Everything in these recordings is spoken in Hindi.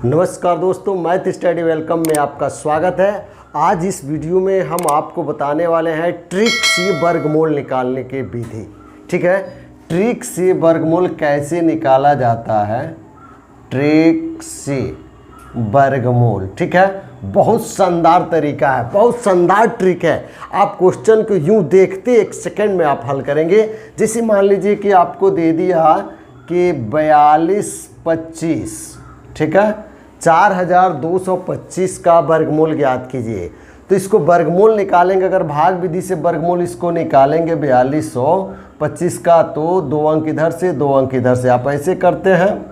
नमस्कार दोस्तों, मैथ स्टडी वेलकम में आपका स्वागत है। आज इस वीडियो में हम आपको बताने वाले हैं ट्रिक से वर्गमूल निकालने की विधि। ठीक है, ट्रिक से वर्गमूल कैसे निकाला जाता है, ट्रिक से वर्गमूल। ठीक है, बहुत शानदार तरीका है, बहुत शानदार ट्रिक है। आप क्वेश्चन को यूं देखते 1 सेकंड में आप हल करेंगे। जैसे मान लीजिए कि आपको दे दिया कि 4225, ठीक है, 4225 का वर्गमूल ज्ञात कीजिए। तो इसको वर्गमूल निकालेंगे, अगर भाग विधि से वर्गमूल इसको निकालेंगे 4225 का, तो 2 अंक इधर से 2 अंक इधर से। आप ऐसे करते हैं,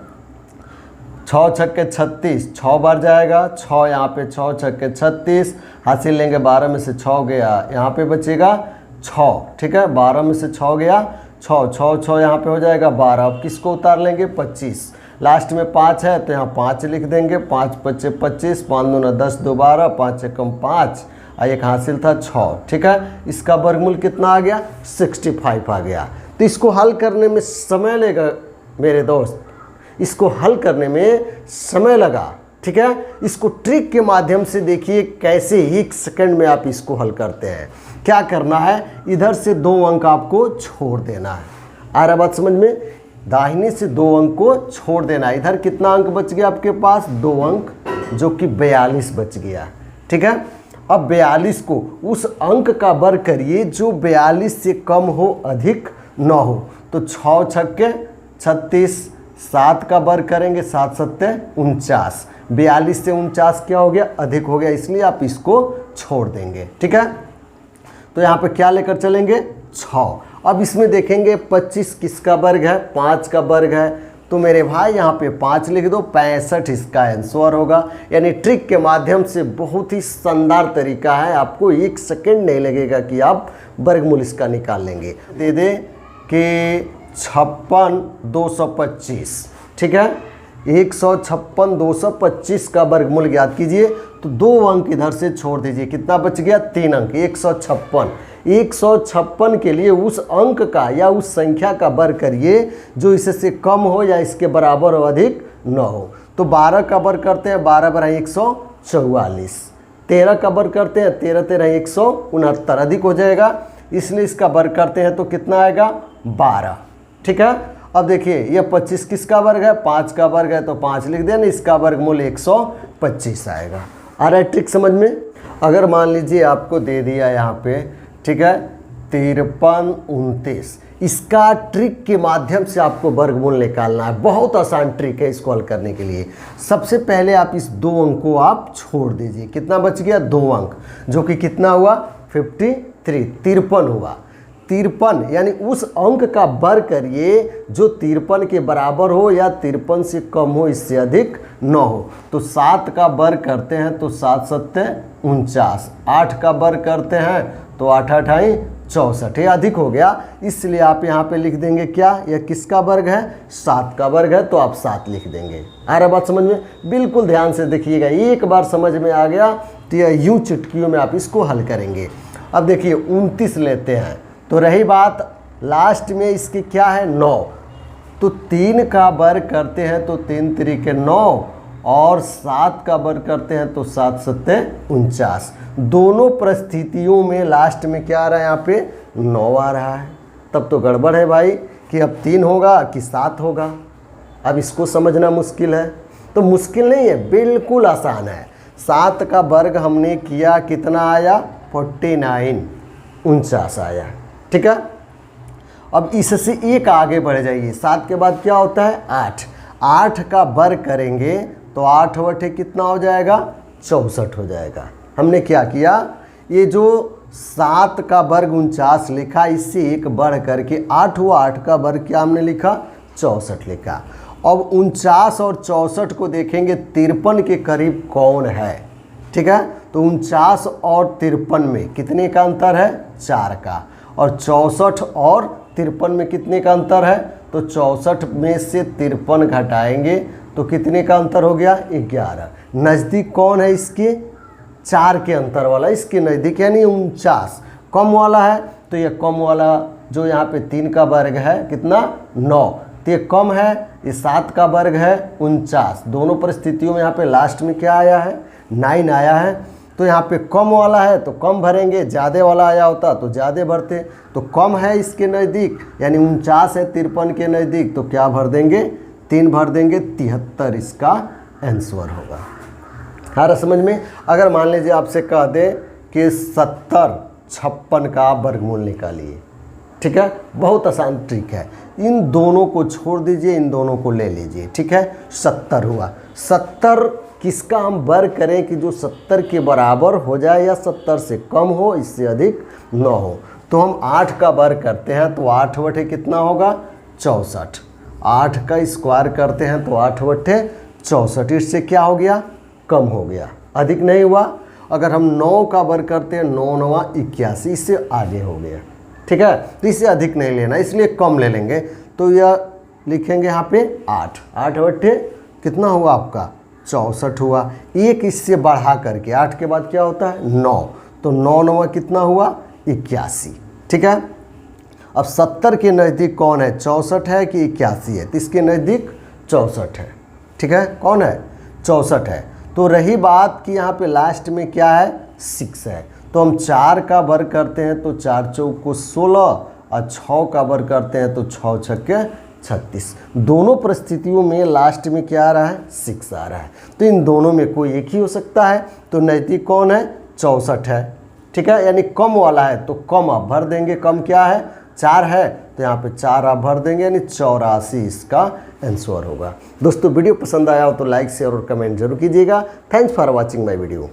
6 छक्के 36, 6 बार जाएगा, 6 यहाँ पे 6 छक्के 36, हासिल लेंगे 12 में से 6 गया, यहाँ पे बचेगा 6। ठीक है, 12 में से 6 गया 6, 6 6 यहाँ पे हो जाएगा 12। अब किसको उतार लेंगे, 25। लास्ट में 5 है तो यहाँ 5 लिख देंगे, 5 5 25, 5 दूना 10, 2 12, 5 एकम 5, और एक हासिल था 6। ठीक है, इसका वर्गमूल कितना आ गया, 65 आ गया। तो इसको हल करने में समय लेगा मेरे दोस्त, इसको हल करने में समय लगा। ठीक है, इसको ट्रिक के माध्यम से देखिए कैसे 1 सेकंड में आप इसको हल करते हैं। क्या करना है, इधर से 2 अंक आपको छोड़ देना है। आ रहा बात समझ में, दाहिने से 2 अंक को छोड़ देना है। इधर कितना अंक बच गया आपके पास, 2 अंक, जो कि 42 बच गया। ठीक है, अब 42 को उस अंक का वर्ग करिए जो 42 से कम हो, अधिक न हो। तो 6 छक्के 36, 7 का वर्ग करेंगे, 7 सत्ते 49। 42 से 49 क्या हो गया, अधिक हो गया, इसलिए आप इसको छोड़ देंगे। ठीक है, तो यहाँ पे क्या लेकर चलेंगे, 6। अब इसमें देखेंगे 25 किसका वर्ग है, 5 का वर्ग है। तो मेरे भाई यहाँ पे 5 लिख दो, 65 इसका आंसर होगा। यानी ट्रिक के माध्यम से बहुत ही शानदार तरीका है, आपको 1 सेकंड नहीं लगेगा कि आप वर्गमूल इसका निकाल लेंगे। दे दे कि 56 225, ठीक है, 156 225 का वर्गमूल ज्ञात कीजिए। तो 2 अंक इधर से छोड़ दीजिए, कितना बच गया, 3 अंक, 156। 156 के लिए उस अंक का या उस संख्या का वर्ग करिए जो इससे कम हो या इसके बराबर हो, अधिक न हो। तो 12 का वर्ग करते हैं, 12 बराबर 144। 13 का वर्ग करते हैं, 13 13 169, अधिक हो जाएगा, इसलिए इसका वर्ग करते हैं तो कितना आएगा, 12। ठीक है, अब देखिए ये 25 किसका वर्ग है, 5 का वर्ग है, तो 5 लिख देना, इसका वर्गमूल 125 आएगा। आ रहा है ट्रिक समझ में। अगर मान लीजिए आपको दे दिया यहाँ पे, ठीक है, 53 29, इसका ट्रिक के माध्यम से आपको वर्गमूल निकालना है। बहुत आसान ट्रिक है इसको हल करने के लिए। सबसे पहले आप इस 2 अंक को आप छोड़ दीजिए, कितना बच गया, 2 अंक, जो कि कितना हुआ, 53 हुआ। 53 यानी उस अंक का वर्ग करिए जो 53 के बराबर हो या 53 से कम हो, इससे अधिक न हो। तो 7 का वर्ग करते हैं तो 7 सत्ते 49, 8 का वर्ग करते हैं तो 8 8 64, ये अधिक हो गया, इसलिए आप यहाँ पे लिख देंगे क्या, यह किसका वर्ग है, 7 का वर्ग है, तो आप 7 लिख देंगे। आ रहा बात समझ में, बिल्कुल ध्यान से देखिएगा, एक बार समझ में आ गया तो यह यूँ चुटकियों में आप इसको हल करेंगे। अब देखिए 29 लेते हैं, तो रही बात लास्ट में इसकी क्या है, 9। तो 3 का वर्ग करते हैं तो 3 3 9, और 7 का वर्ग करते हैं तो 7 सत्ते 49। दोनों परिस्थितियों में लास्ट में क्या आ रहा है, यहाँ पे 9 आ रहा है। तब तो गड़बड़ है भाई कि अब 3 होगा कि 7 होगा। अब इसको समझना मुश्किल है, तो मुश्किल नहीं है, बिल्कुल आसान है। 7 का वर्ग हमने किया, कितना आया, 49 49 आया। ठीक है, अब इससे एक आगे बढ़ जाइए, 7 के बाद क्या होता है, 8। 8 का वर्ग करेंगे तो 8 बटे कितना हो जाएगा, 64 हो जाएगा। हमने क्या किया, ये जो 7 का वर्ग 49 लिखा, इससे एक बढ़ करके 8 हुआ, 8 का वर्ग क्या हमने लिखा, 64 लिखा। अब 49 और 64 को देखेंगे 53 के करीब कौन है। ठीक है, तो 49 और 53 में कितने का अंतर है, 4 का। और 64 और 53 में कितने का अंतर है, तो 64 में से 53 घटाएंगे तो कितने का अंतर हो गया, 11। नज़दीक कौन है इसके, 4 के अंतर वाला इसके नज़दीक, यानी 49। कम वाला है तो ये कम वाला जो यहाँ पे 3 का वर्ग है, कितना, 9, तो ये कम है, ये 7 का वर्ग है 49। दोनों परिस्थितियों में यहाँ पे लास्ट में क्या आया है 9 आया है। तो यहाँ पे कम वाला है तो कम भरेंगे, ज़्यादा वाला आया होता तो ज़्यादा भरते। तो कम है इसके नज़दीक यानी 49 है 53 के नज़दीक, तो क्या भर देंगे 3 भर देंगे, 73 इसका आंसर होगा। आ रहा समझ में। अगर मान लीजिए आपसे कह दे कि 70 56 का आप वर्गमूल निकालिए, ठीक है, बहुत आसान ट्रिक है। इन दोनों को छोड़ दीजिए, इन दोनों को ले लीजिए, ठीक है। 70 हुआ, 70 किसका हम वर्ग करें कि जो 70 के बराबर हो जाए या 70 से कम हो, इससे अधिक न हो। तो हम 8 का वर्ग करते हैं तो 8 बटे कितना होगा 64। 8 का स्क्वायर करते हैं तो 8 बटे 64, इससे क्या हो गया कम हो गया, अधिक नहीं हुआ। अगर हम 9 का वर्ग करते हैं 9 9 81, इससे आगे हो गया, ठीक है। तो इससे अधिक नहीं लेना, इसलिए कम ले लेंगे। तो यह लिखेंगे यहाँ पे 8 बटे कितना हुआ आपका 64 हुआ। एक इससे बढ़ा करके 8 के बाद क्या होता है 9, तो 9 9 कितना हुआ 81, ठीक है। अब 70 के नज़दीक कौन है 64 है कि 81 है, तो इसके नज़दीक 64 है, ठीक है। कौन है 64 है। तो रही बात कि यहाँ पे लास्ट में क्या है 6 है, तो हम 4 का वर्ग करते हैं तो 4 चौक को 16 और 6 का वर्ग करते हैं तो 6 छक्के 36। दोनों परिस्थितियों में लास्ट में क्या आ रहा है 6 आ रहा है। तो इन दोनों में कोई एक ही हो सकता है। तो नज़दीक कौन है 64 है, ठीक है, यानी कम वाला है तो कम आप भर देंगे। कम क्या है 4 है, तो यहाँ पे 4 आप भर देंगे, यानी 84 इसका आंसर होगा। दोस्तों वीडियो पसंद आया हो तो लाइक शेयर और कमेंट जरूर कीजिएगा। Thanks for watching my video.